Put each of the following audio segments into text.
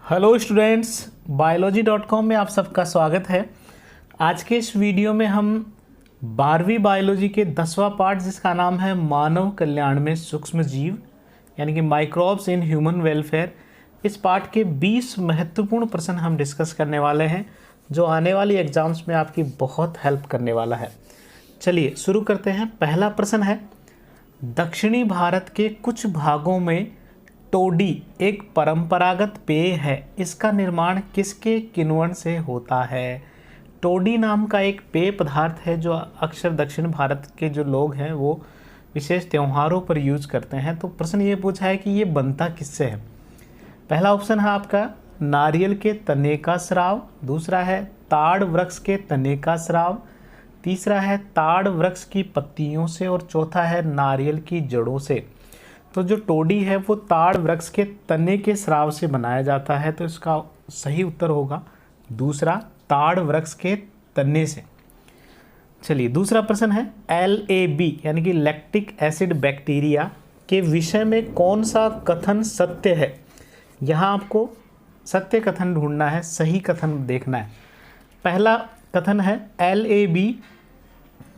Hello students, biology.com में आप सबका स्वागत है। आज के इस वीडियो में हम 12वीं बायोलॉजी के 10वां पार्ट जिसका नाम है मानव कल्याण में सूक्ष्म जीव यानी कि माइक्रोब्स इन ह्यूमन वेलफेयर, इस पार्ट के 20 महत्वपूर्ण प्रश्न हम डिस्कस करने वाले हैं जो आने वाली एग्जाम्स में आपकी बहुत हेल्प करने वाला है। चलिए शुरू करते हैं। पहला प्रश्न है, दक्षिणी भारत के कुछ भागों में टोडी एक परंपरागत पेय है, इसका निर्माण किसके किण्वन से होता है? टोडी नाम का एक पेय पदार्थ है जो अक्सर दक्षिण भारत के जो लोग हैं वो विशेष त्योहारों पर यूज करते हैं। तो प्रश्न ये पूछा है कि ये बनता किससे है। पहला ऑप्शन है आपका नारियल के तने का स्राव, दूसरा है ताड़ वृक्ष के तने का स्राव, तीसरा है ताड़ वृक्ष की पत्तियों से और चौथा है नारियल की जड़ों से। तो जो टोडी है वो ताड़ वृक्ष के तने के स्राव से बनाया जाता है, तो इसका सही उत्तर होगा दूसरा, ताड़ वृक्ष के तने से। चलिए दूसरा प्रश्न है, LAB यानी कि लैक्टिक एसिड बैक्टीरिया के विषय में कौन सा कथन सत्य है? यहाँ आपको सत्य कथन ढूंढना है, सही कथन देखना है। पहला कथन है LAB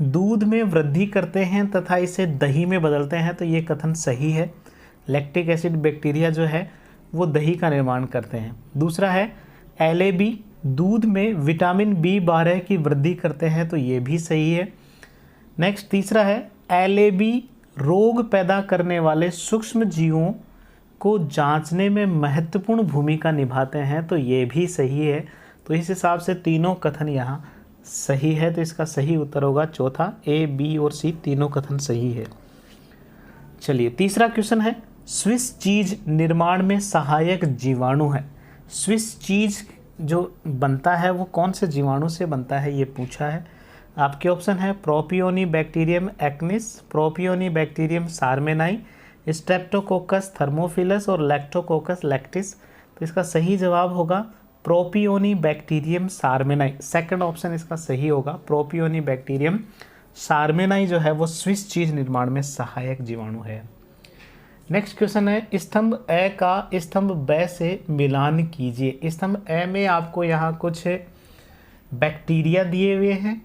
दूध में वृद्धि करते हैं तथा इसे दही में बदलते हैं, तो ये कथन सही है। लैक्टिक एसिड बैक्टीरिया जो है वो दही का निर्माण करते हैं। दूसरा है LAB दूध में विटामिन B12 की वृद्धि करते हैं, तो ये भी सही है। नेक्स्ट तीसरा है LAB रोग पैदा करने वाले सूक्ष्म जीवों को जांचने में महत्वपूर्ण भूमिका निभाते हैं, तो ये भी सही है। तो इस हिसाब से तीनों कथन यहाँ सही है, तो इसका सही उत्तर होगा चौथा, A, B और C तीनों कथन सही है। चलिए तीसरा क्वेश्चन है, स्विस चीज निर्माण में सहायक जीवाणु है। स्विस चीज जो बनता है वो कौन से जीवाणु से बनता है ये पूछा है। आपके ऑप्शन है propioni bacterium acnes, propioni bacterium सार्मेनाई, स्ट्रेप्टोकोकस थर्मोफिलस और लैक्टोकोकस लैक्टिस। तो इसका सही जवाब होगा प्रोपियोनी बैक्टीरियम सार्मेनाई। सेकंड ऑप्शन इसका सही होगा, प्रोपियोनी बैक्टीरियम सार्मेनाई जो है वो स्विस चीज निर्माण में सहायक जीवाणु है। नेक्स्ट क्वेश्चन है, स्तंभ ए का स्तंभ ब से मिलान कीजिए। स्तंभ ए में आपको यहाँ कुछ बैक्टीरिया दिए हुए हैं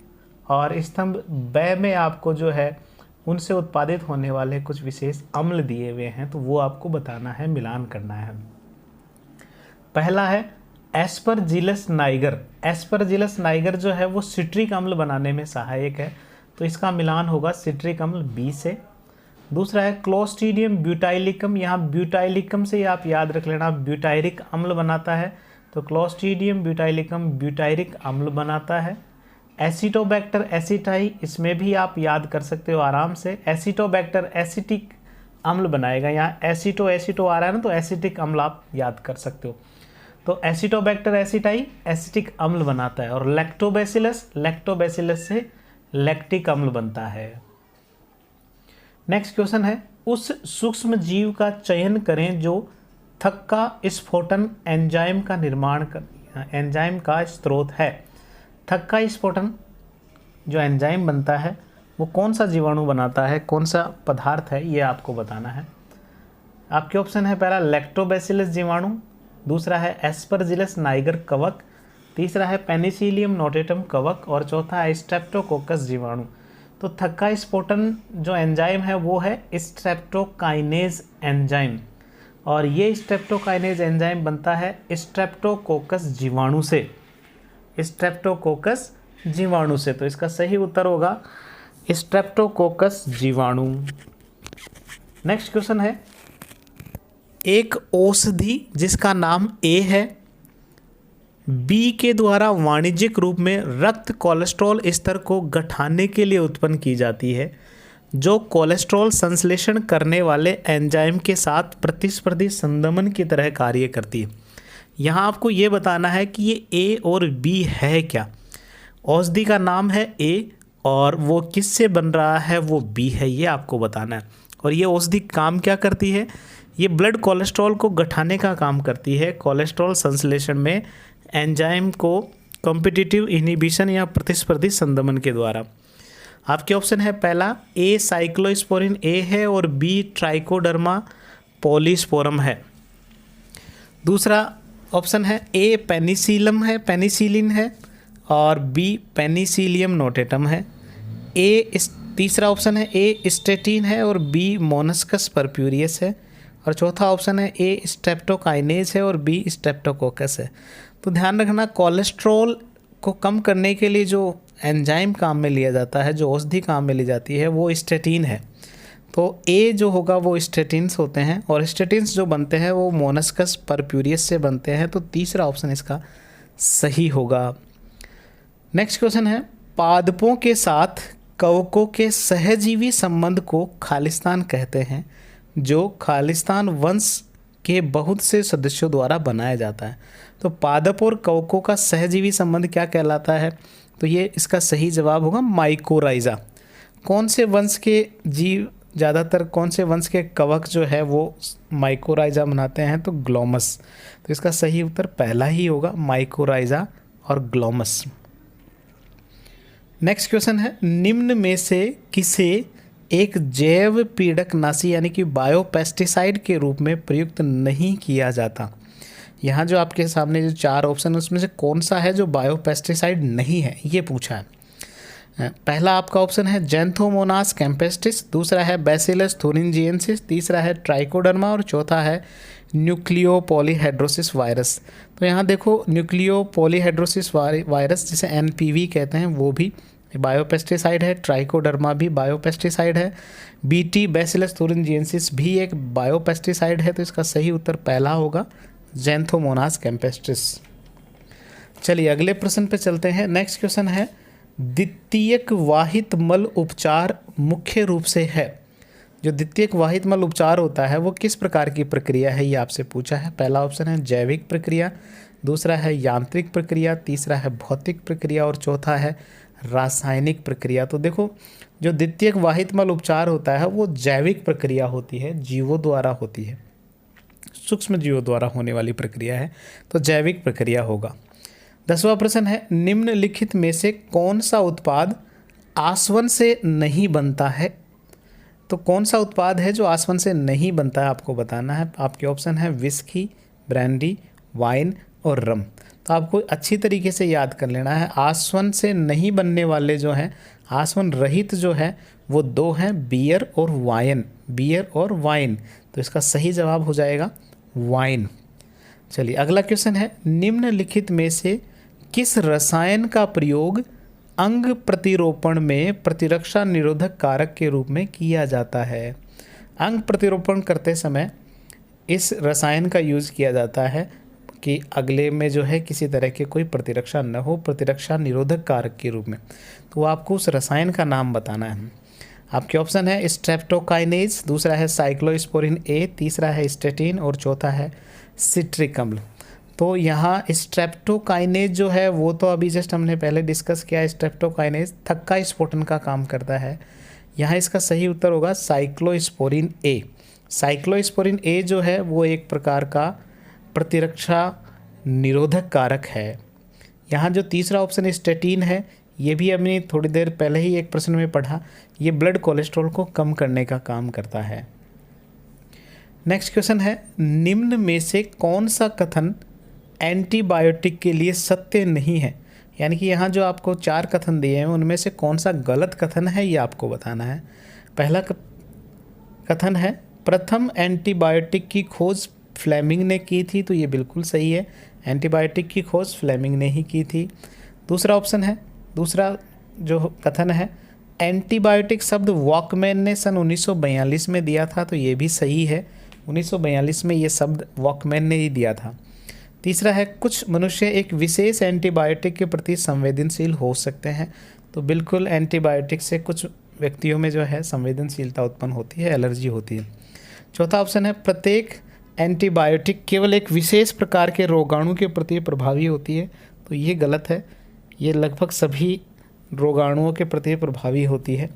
और स्तंभ ब में आपको जो है उनसे उत्पादित होने वाले कुछ विशेष अम्ल दिए हुए हैं, तो वो आपको बताना है, मिलान करना है। पहला है एस्परजिलस नाइगर। एस्परजिलस नाइगर जो है वो सिट्रिक अम्ल बनाने में सहायक है, तो इसका मिलान होगा सिट्रिक अम्ल B से। दूसरा है क्लोस्ट्रीडियम ब्यूटाइलिकम। यहाँ ब्यूटाइलिकम से आप याद रख लेना ब्यूटायरिक अम्ल बनाता है, तो क्लोस्ट्रीडियम ब्यूटाइलिकम ब्यूटायरिक अम्ल बनाता है। एसिटोबैक्टर एसिटाई, इसमें भी आप याद कर सकते हो आराम से, एसिटोबैक्टर एसिटिक अम्ल बनाएगा। यहाँ एसिटो आ रहा है ना, तो एसिटिक अम्ल आप याद कर सकते हो। तो एसिटोबैक्टर एसिटाई एसिटिक अम्ल बनाता है। और लैक्टोबैसिलस से लैक्टिक अम्ल बनता है। नेक्स्ट क्वेश्चन है, उस सूक्ष्म जीव का चयन करें जो थक्का स्फोटन एंजाइम का निर्माण कर एंजाइम का स्रोत है। थक्का स्फोटन जो एंजाइम बनता है वो कौन सा जीवाणु बनाता है, कौन सा पदार्थ है, ये आपको बताना है। आपके ऑप्शन है, पहला लैक्टोबैसिलस जीवाणु, दूसरा है एस्परजिलस नाइगर कवक, तीसरा है पेनिसिलियम नोटेटम कवक और चौथा है स्ट्रेप्टोकोकस जीवाणु। तो थक्का स्फोटन जो एंजाइम है वो है स्ट्रेप्टोकाइनेज एंजाइम, और ये स्ट्रेप्टोकाइनेज एंजाइम बनता है स्ट्रेप्टोकोकस जीवाणु से, स्ट्रेप्टोकोकस जीवाणु से। तो इसका सही उत्तर होगा स्ट्रेप्टोकोकस जीवाणु। नेक्स्ट क्वेश्चन है, एक औषधि जिसका नाम A है, B के द्वारा वाणिज्यिक रूप में रक्त कोलेस्ट्रॉल स्तर को घटाने के लिए उत्पन्न की जाती है, जो कोलेस्ट्रॉल संश्लेषण करने वाले एंजाइम के साथ प्रतिस्पर्धी संदमन की तरह कार्य करती है। यहाँ आपको ये बताना है कि ये A और B है क्या। औषधि का नाम है A और वो किससे बन रहा है वो B है, ये आपको बताना है। और ये औषधि काम क्या करती है, ये ब्लड कोलेस्ट्रॉल को घटाने का काम करती है, कोलेस्ट्रॉल संश्लेषण में एंजाइम को कॉम्पिटिटिव इनहिबिशन या प्रतिस्पर्धी संदमन के द्वारा। आपके ऑप्शन है, पहला A साइक्लोस्पोरिन A है और B ट्राइकोडर्मा पॉलीस्पोरम है। दूसरा ऑप्शन है ए पेनिसिलम है, पेनिसिलिन है, और बी पेनिसिलियम नोटेटम है। तीसरा ऑप्शन है ए स्टेटिन है और बी मोनस्कस परप्यूरियस है, और चौथा ऑप्शन है ए स्ट्रेप्टोकाइनेज है और बी स्ट्रेप्टोकोकस है। तो ध्यान रखना, कोलेस्ट्रॉल को कम करने के लिए जो एंजाइम काम में लिया जाता है, जो औषधि काम में ली जाती है, वो स्टेटिन है। तो ए जो होगा वो स्टेटिन्स होते हैं, और स्टेटिन्स जो बनते हैं वो मोनस्कस परप्यूरियस से बनते हैं। तो तीसरा ऑप्शन इसका सही होगा। नेक्स्ट क्वेश्चन है, पादपों के साथ कवकों के सहजीवी संबंध को खालिस्तान कहते हैं, जो खालिस्तान वंश के बहुत से सदस्यों द्वारा बनाया जाता है। तो पादप और कवकों का सहजीवी संबंध क्या कहलाता है? तो ये इसका सही जवाब होगा माइकोराइजा। कौन से वंश के जीव, ज़्यादातर कौन से वंश के कवक जो है वो माइकोराइजा बनाते हैं? तो ग्लोमस। तो इसका सही उत्तर पहला ही होगा, माइकोराइजा और ग्लोमस। नेक्स्ट क्वेश्चन है, निम्न में से किसे एक जैव पीड़कनाशी यानी कि बायोपेस्टिसाइड के रूप में प्रयुक्त नहीं किया जाता? यहाँ जो आपके सामने जो 4 ऑप्शन है उसमें से कौन सा है जो बायोपेस्टिसाइड नहीं है, ये पूछा है। पहला आपका ऑप्शन है जैंथोमोनास कैम्पेस्टिस, दूसरा है बैसिलस thuringiensis, तीसरा है ट्राइकोडर्मा और चौथा है न्यूक्लियो पॉलीहेड्रोसिस वायरस। तो यहाँ देखो, न्यूक्लियो पॉलीहेड्रोसिस वायरस जिसे NPV कहते हैं वो भी बायोपेस्टिसाइड है, ट्राइकोडर्मा भी बायोपेस्टिसाइड है, BT बैसिलस thuringiensis भी एक बायोपेस्टिसाइड है। तो इसका सही उत्तर पहला होगा, जैंथोमोनास कैम्पेस्टिस। चलिए अगले प्रश्न पे चलते हैं। नेक्स्ट क्वेश्चन है, द्वितीयक वाहित मल उपचार मुख्य रूप से है। जो द्वितीयक वाहित मल उपचार होता है वो किस प्रकार की प्रक्रिया है, ये आपसे पूछा है। पहला ऑप्शन है जैविक प्रक्रिया, दूसरा है यांत्रिक प्रक्रिया, तीसरा है भौतिक प्रक्रिया और चौथा है रासायनिक प्रक्रिया। तो देखो, जो द्वितीयक वाहित मल उपचार होता है वो जैविक प्रक्रिया होती है, जीवों द्वारा होती है, सूक्ष्म जीवों द्वारा होने वाली प्रक्रिया है, तो जैविक प्रक्रिया होगा। 10वां प्रश्न है, निम्नलिखित में से कौन सा उत्पाद आसवन से नहीं बनता है? तो कौन सा उत्पाद है जो आसवन से नहीं बनता है, आपको बताना है। आपके ऑप्शन है विस्की, ब्रांडी, वाइन और रम। तो आपको अच्छी तरीके से याद कर लेना है। आसवन से नहीं बनने वाले जो हैं, आसवन रहित जो है वो 2 हैं, बियर और वाइन, बियर और वाइन। तो इसका सही जवाब हो जाएगा वाइन। चलिए अगला क्वेश्चन है, निम्नलिखित में से किस रसायन का प्रयोग अंग प्रतिरोपण में प्रतिरक्षा निरोधक कारक के रूप में किया जाता है? अंग प्रतिरोपण करते समय इस रसायन का यूज़ किया जाता है कि अगले में जो है किसी तरह के कोई प्रतिरक्षा न हो, प्रतिरक्षा निरोधक कारक के रूप में। तो आपको उस रसायन का नाम बताना है। आपके ऑप्शन है स्ट्रेप्टोकाइनेज, दूसरा है साइक्लोस्पोरिन A, तीसरा है स्टेटिन और चौथा है सिट्रिक अम्ल। तो यहाँ स्ट्रेप्टोकाइनेज जो है वो तो अभी जस्ट हमने पहले डिस्कस किया। स्ट्रेप्टोकाइनेज थक्का स्फोटन का काम करता है। यहाँ इसका सही उत्तर होगा साइक्लोस्पोरिन A। साइक्लोस्पोरिन A जो है वो एक प्रकार का प्रतिरक्षा निरोधक कारक है। यहाँ जो तीसरा ऑप्शन स्टेटिन है, ये भी हमने थोड़ी देर पहले ही एक प्रश्न में पढ़ा, ये ब्लड कोलेस्ट्रॉल को कम करने का काम करता है। नेक्स्ट क्वेश्चन है, निम्न में से कौन सा कथन एंटीबायोटिक के लिए सत्य नहीं है? यानी कि यहाँ जो आपको 4 कथन दिए हैं उनमें से कौन सा गलत कथन है, ये आपको बताना है। पहला कथन है, प्रथम एंटीबायोटिक की खोज फ्लेमिंग ने की थी। तो ये बिल्कुल सही है, एंटीबायोटिक की खोज फ्लेमिंग ने ही की थी। दूसरा ऑप्शन है, दूसरा जो कथन है, एंटीबायोटिक शब्द वॉकमैन ने सन 1942 में दिया था। तो ये भी सही है, 1942 में ये शब्द वॉकमैन ने ही दिया था। तीसरा है, कुछ मनुष्य एक विशेष एंटीबायोटिक के प्रति संवेदनशील हो सकते हैं। तो बिल्कुल एंटीबायोटिक से कुछ व्यक्तियों में जो है संवेदनशीलता उत्पन्न होती है, एलर्जी होती है। चौथा ऑप्शन है, प्रत्येक एंटीबायोटिक केवल एक विशेष प्रकार के रोगाणु के प्रति प्रभावी होती है। तो ये गलत है, ये लगभग सभी रोगाणुओं के प्रति प्रभावी होती है,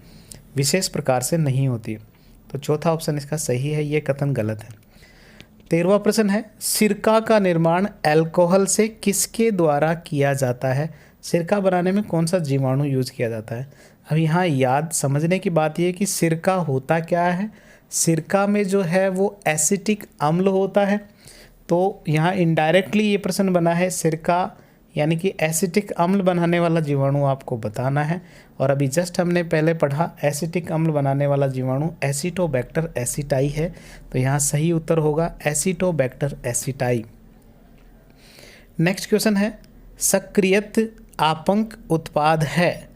विशेष प्रकार से नहीं होती। तो चौथा ऑप्शन इसका सही है, ये कथन गलत है। 13वां प्रश्न है, सिरका का निर्माण अल्कोहल से किसके द्वारा किया जाता है? सिरका बनाने में कौन सा जीवाणु यूज किया जाता है? अब यहाँ याद समझने की बात यह कि सिरका होता क्या है। सिरका में जो है वो एसिटिक अम्ल होता है, तो यहाँ इनडायरेक्टली ये प्रश्न बना है सिरका यानी कि एसिटिक अम्ल बनाने वाला जीवाणु आपको बताना है। और अभी जस्ट हमने पहले पढ़ा एसिटिक अम्ल बनाने वाला जीवाणु एसिटोबैक्टर एसिटाई है, तो यहाँ सही उत्तर होगा एसिटोबैक्टर एसिटाई। नेक्स्ट क्वेश्चन है सक्रियत आपंक उत्पाद है।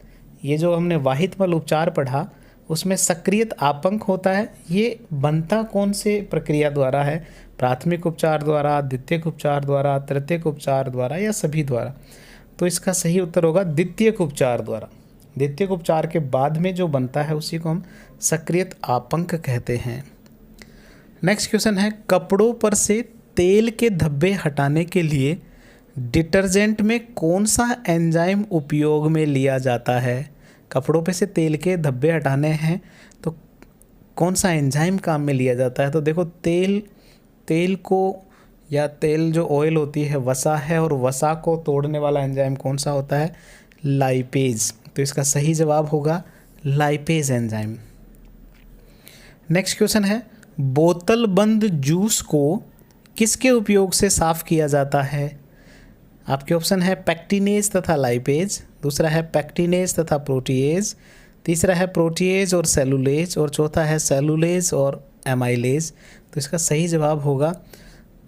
ये जो हमने वाहितमल उपचार पढ़ा उसमें सक्रियत आपंक होता है, ये बनता कौन से प्रक्रिया द्वारा है? प्राथमिक उपचार द्वारा, द्वितीयक उपचार द्वारा, तृतीयक उपचार द्वारा या सभी द्वारा? तो इसका सही उत्तर होगा द्वितीयक उपचार द्वारा। द्वितीयक उपचार के बाद में जो बनता है उसी को हम सक्रियत आपंक कहते हैं। नेक्स्ट क्वेश्चन है कपड़ों पर से तेल के धब्बे हटाने के लिए डिटर्जेंट में कौन सा एंजाइम उपयोग में लिया जाता है? कपड़ों पे से तेल के धब्बे हटाने हैं तो कौन सा एंजाइम काम में लिया जाता है? तो देखो तेल को या तेल जो ऑयल होती है वसा है, और वसा को तोड़ने वाला एंजाइम कौन सा होता है? लाइपेज। तो इसका सही जवाब होगा लाइपेज एंजाइम। नेक्स्ट क्वेश्चन है बोतल बंद जूस को किसके उपयोग से साफ किया जाता है? आपके ऑप्शन है पैक्टिनेज तथा लाइपेज, दूसरा है पैक्टिनेज तथा प्रोटीएज, तीसरा है प्रोटीएज और सेलुलेज, और चौथा है सेलुलेज और एमाइलेज। तो इसका सही जवाब होगा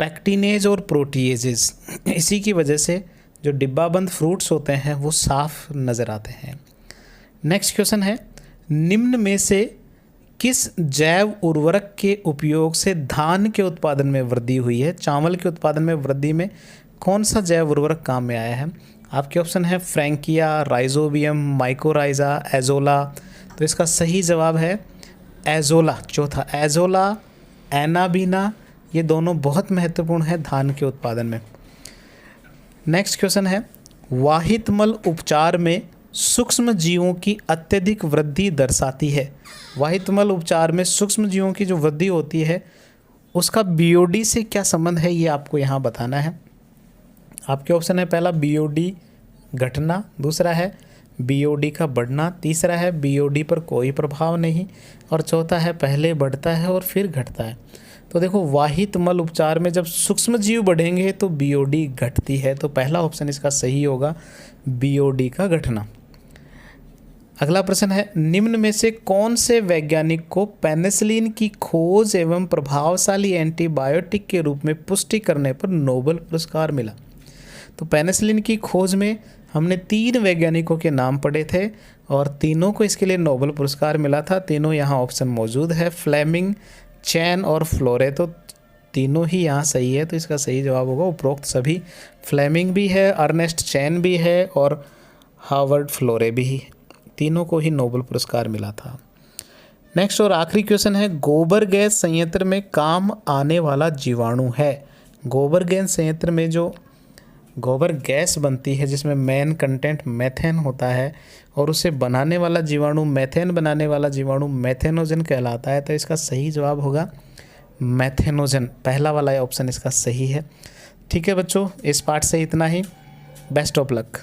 पैक्टिनेज और प्रोटीएजेस। इसी की वजह से जो डिब्बाबंद फ्रूट्स होते हैं वो साफ नज़र आते हैं। नेक्स्ट क्वेश्चन है निम्न में से किस जैव उर्वरक के उपयोग से धान के उत्पादन में वृद्धि हुई है? चावल के उत्पादन में वृद्धि में कौन सा जैव उर्वरक काम में आया है? आपके ऑप्शन है फ्रैंकिया, राइजोबियम, माइकोराइजा, एजोला। तो इसका सही जवाब है एजोला, चौथा एजोला, एनाबीना। ये दोनों बहुत महत्वपूर्ण है धान के उत्पादन में। नेक्स्ट क्वेश्चन है वाहितमल उपचार में सूक्ष्म जीवों की अत्यधिक वृद्धि दर्शाती है। वाहितमल उपचार में सूक्ष्म जीवों की जो वृद्धि होती है उसका बीओडी से क्या संबंध है, ये आपको यहाँ बताना है। आपके ऑप्शन है पहला बीओडी घटना, दूसरा है बीओडी का बढ़ना, तीसरा है बीओडी पर कोई प्रभाव नहीं, और चौथा है पहले बढ़ता है और फिर घटता है। तो देखो वाहितमल उपचार में जब सूक्ष्म जीव बढ़ेंगे तो बीओडी घटती है, तो पहला ऑप्शन इसका सही होगा बीओडी का घटना। अगला प्रश्न है निम्न में से कौन से वैज्ञानिक को पेनिसिलिन की खोज एवं प्रभावशाली एंटीबायोटिक के रूप में पुष्टि करने पर नोबेल पुरस्कार मिला? तो पेनिसिलिन की खोज में हमने 3 वैज्ञानिकों के नाम पढ़े थे और तीनों को इसके लिए नोबेल पुरस्कार मिला था। तीनों यहाँ ऑप्शन मौजूद है, फ्लेमिंग, चैन और फ्लोरे। तो तीनों ही यहाँ सही है, तो इसका सही जवाब होगा उपरोक्त सभी। फ्लेमिंग भी है, अर्नेस्ट चैन भी है और हार्वर्ड फ्लोरे भी, तीनों को ही नोबेल पुरस्कार मिला था। नेक्स्ट और आखिरी क्वेश्चन है गोबर गैस संयंत्र में काम आने वाला जीवाणु है। गोबर गैस संयंत्र में जो गोबर गैस बनती है जिसमें मेन कंटेंट मेथेन होता है और उसे बनाने वाला जीवाणु मेथेन बनाने वाला जीवाणु मेथेनोजन कहलाता है। तो इसका सही जवाब होगा मेथेनोजन, पहला वाला ऑप्शन इसका सही है। ठीक है बच्चों, इस पार्ट से इतना ही। Best of luck.